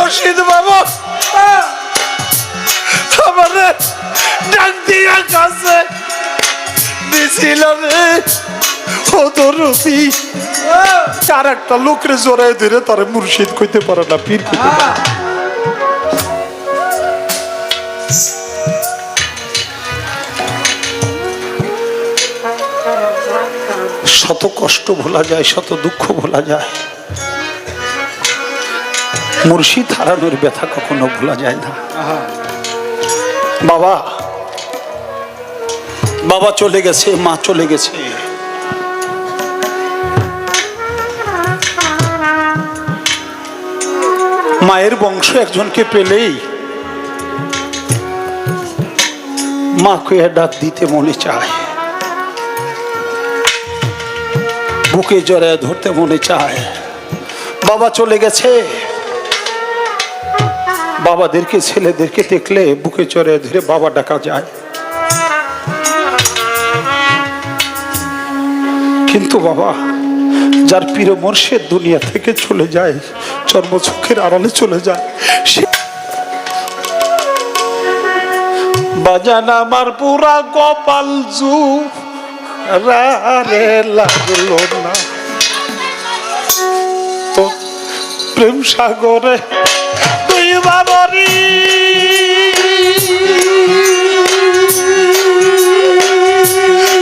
রশিদ বাবা আমারে ডাক দিয়া কাছে দিছিল রে ও দরদি চার একটা লোকরে জড়ায় ধরে তারে মুর্শিদ কইতে পারে না, পীর কইতে পারে না। শত কষ্ট ভোলা যায়, শত দুঃখ ভোলা যায়, মুর্শিদ হারানোর ব্যথা কখনো ভোলা যায় না। বাবা বাবা চলে গেছে, মা চলে গেছে, মায়ের বংশ একজনকে পেলেই মাকে ডাক দিতে মনে চায়, বুকে জড়ায় ধরতে মনে চায়। বাবা চলে গেছে, বাবাদেরকে ছেলেদেরকে দেখলে বুকে জড়ায় ধরে বাবা ডাকা যায়, কিন্তু বাবা যার প্রিয় মুর্শিদ দুনিয়া থেকে চলে যায়, চর্মচোখের আড়ালে চলে যায়, বাজান আমার পুরা কপাল জুড়ে লাগলো না তো প্রেম সাগরে তুই বাবরি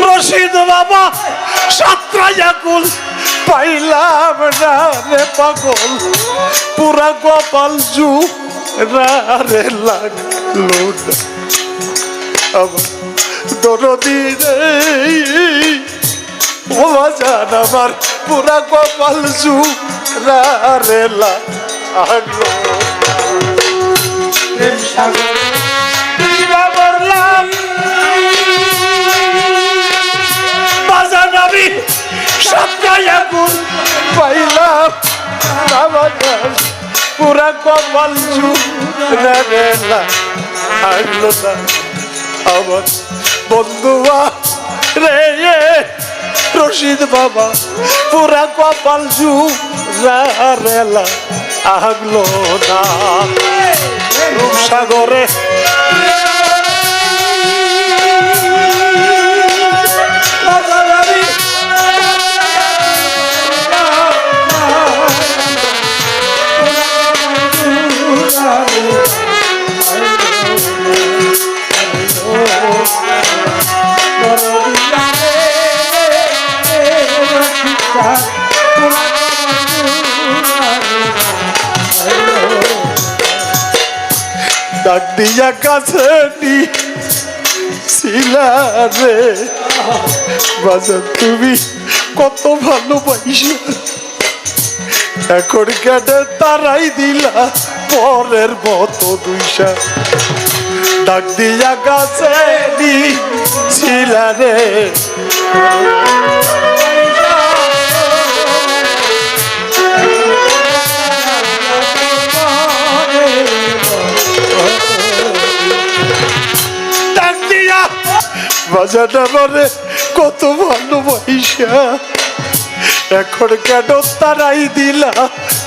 রশিদ বাবা সাতরাইয়া কুল পাইলাম না রে পাগল, পুরা কপাল জুড়ে লাগলো না আমার দরদি রে ও বাজান আমার পুরা কপাল জুড়ে লাগলো প্রেম সাগরে তুই বাবরলাম বাজান আমি সাতটায়া গুণ পাইলাম না বাজান পুরা কপাল জুড়ে লাগলো না আমার বন্ধুয়া রে রশিদ বাবা পুরা কপাল জুড়ে লাগলো না রূপসাগরে ডাক দিয়া কাছে ছিলা রে বাজান তুমি কত ভালোবাসা, এখন কেটে তারাই দিলা পরের মতো দুইশা। ডাক দিয়া কাছে ছিলা রে বাজাটা মনে কত ভালোবাসা, এখন কেন তারাই দিলা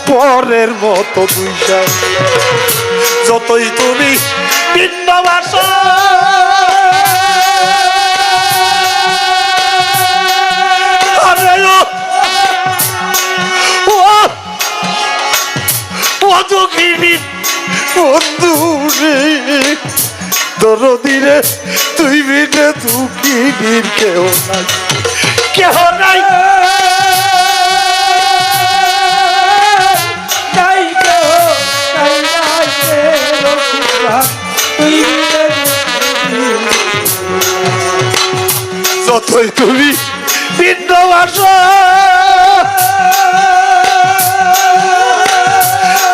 পরের মতো দুইশা। যতই তুমি বিন্দবাসা বন্ধু রে দরদিরে তুই বিনে দুঃখিনীর কেউ নাই, কেহ নাই যতই তুমি ভিন্ন ভাষা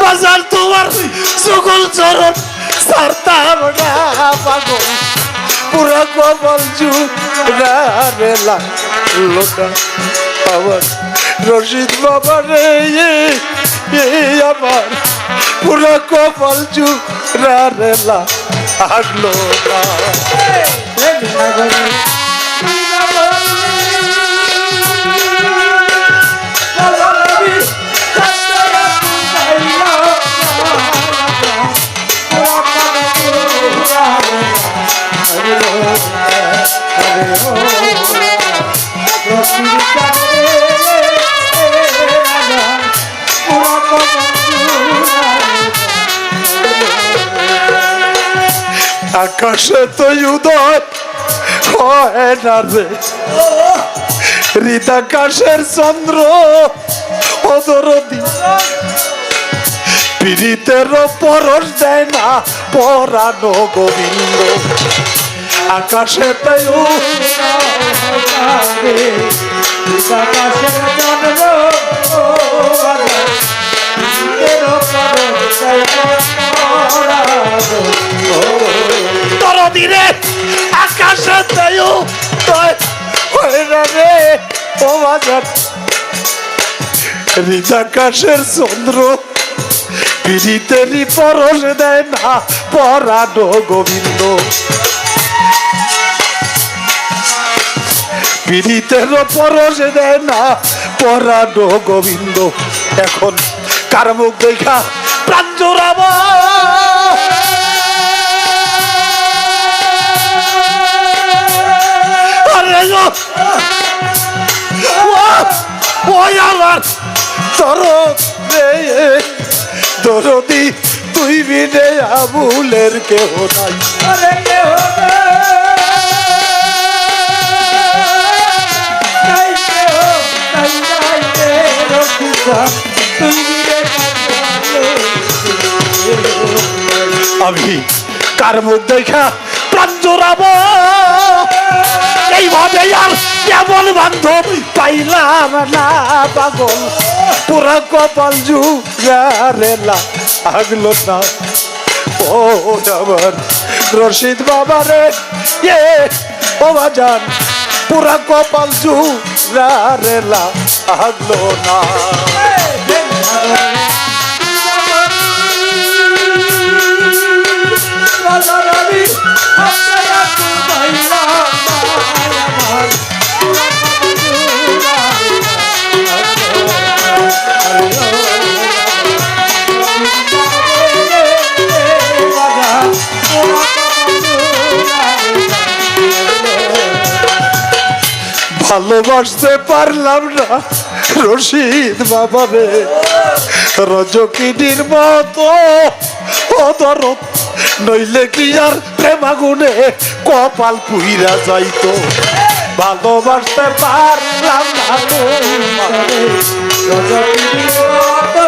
বাজার তোমার সকল চরণ সারতাম না পাগল, পুরা কপাল জুড়ে লাগলো না আমার রশিদ বাবা রে আমার পুরা কপাল জুড়ে লাগলো না। আকাশে তো উদয় হয় না রে, হৃদাকাশের চন্দ্র অদরদি, পীড়িতের পরশ দেয় না পরানো গোবিন্দ। আকাশে তো দরদিরে আকাশে রে ও বাজার, হৃদাকাশের চন্দ্র পীড়িতেরই পরশ দেয় না পরানো গোবিন্দ। পীড়িতের পরশ দেয় না পরানো গোবিন্দ। এখন কার মুখ দেখা প্রাণ জোড়াবো, দরদি তুই বিনে আবুলের কেহ নাই, আমি কার মুখ দেখা প্রাণ জোড়াবো, এইভাবে আর কেমন বান্ধব পাইলাম না পাগল, পুরা কপাল জুগারেলা আগলো না। ও আমার রশিদ বাবা রে ও বাজান, পুরা কপাল জুগারেলা আগলো না। ভালোবাসতে পারলাম না রশিদ বাবা রে, রজকিনীর মতো অদরদ, নইলে কি আর প্রেম আগুনে কপাল পুইরা যাইতো। ভালোবাসতে পারলাম না রজকিনীর মতো,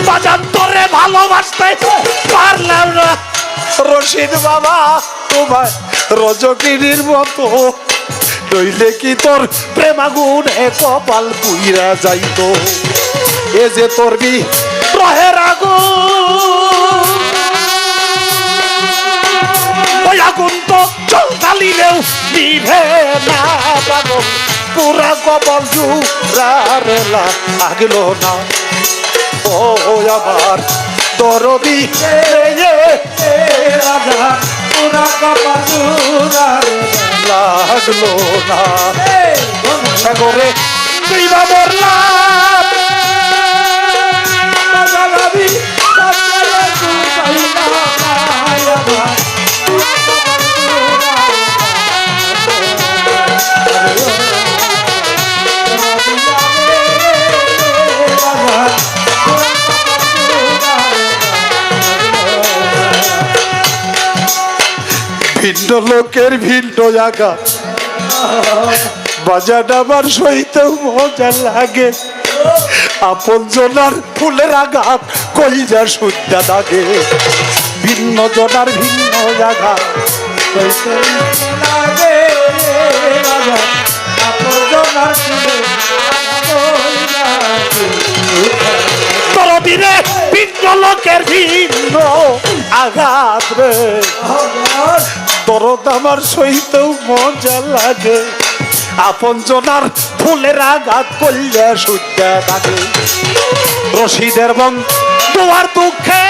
বাজান্তরে ভালোবাসতে পারলাম না রশিদ বাবা তোমায় রজকিনীর মতো, নইলে কি তোর প্রেম আগুনে কপাল পুইরা যাইতো। এ যে তোর বি রহের আগুন, ওই আগুন তো জ্বালিলেও নিভে না পাগল, পুরা কপাল জুড়ারেলা আগলো না। ও আমার দরদি রাজা, পুরা কপাল জুড়ারেলা লাগলো না। সাগরে তুই বা মরলাম, ভিন্ন লোকের ভিন্ন জায়গা, বাজার আমার সইতেও মজা লাগে, আপন জনার ফুলের আঘাত কইরা সুদ্ধা দাগে, ভিন্ন জনার ভিন্ন জায়গা তরদিনে ভিন্ন লোকের ভিন্ন আঘাত রে, দরদ আমার সইতেও মজা লাগে, আপন জনার ফুলের আঘাত কইরা সুদ্ধা দাগে। রশিদের বং তোমার দুঃখে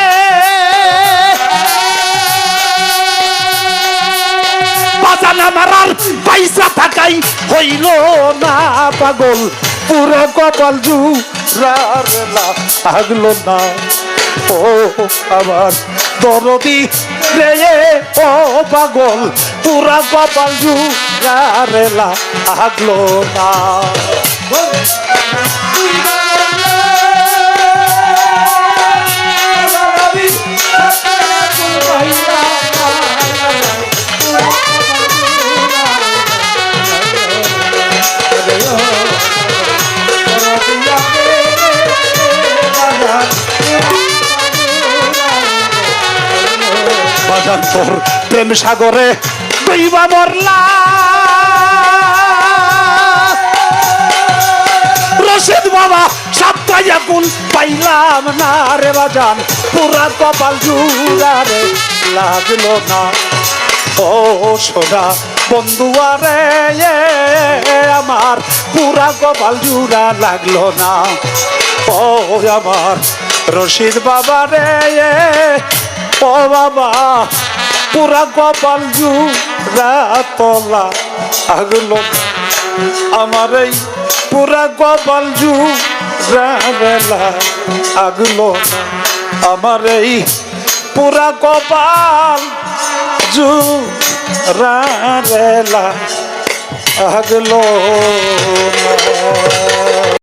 বাজান আমার আর পয়সা থাকাই হইল না পাগল, পুরা কপাল জুড়ারেলা আগলো না। ও আমার দরদি রে ও পাগল, পুরা কপাল জুড়ারেলা আগলো না। বাজান তোর প্রেম সাগরে দইবা মরলা রশিদ বাবা সাপ্তাহিয়া কুল পাইলাম না রে বাজান পুরা কপাল জুড়া রে লাগলো না ও সোনা বন্ধুয়ারে আমার পুরা কপাল জুড়া লাগলো না ও আমার রশিদ বাবা রে ও বাবা পুরা কপাল জুড়া তলা আগলো আমার এই পুরা কপাল জুড়া বেলা আগলো আমার এই পুরা কপাল জুড়া বেলা আগলো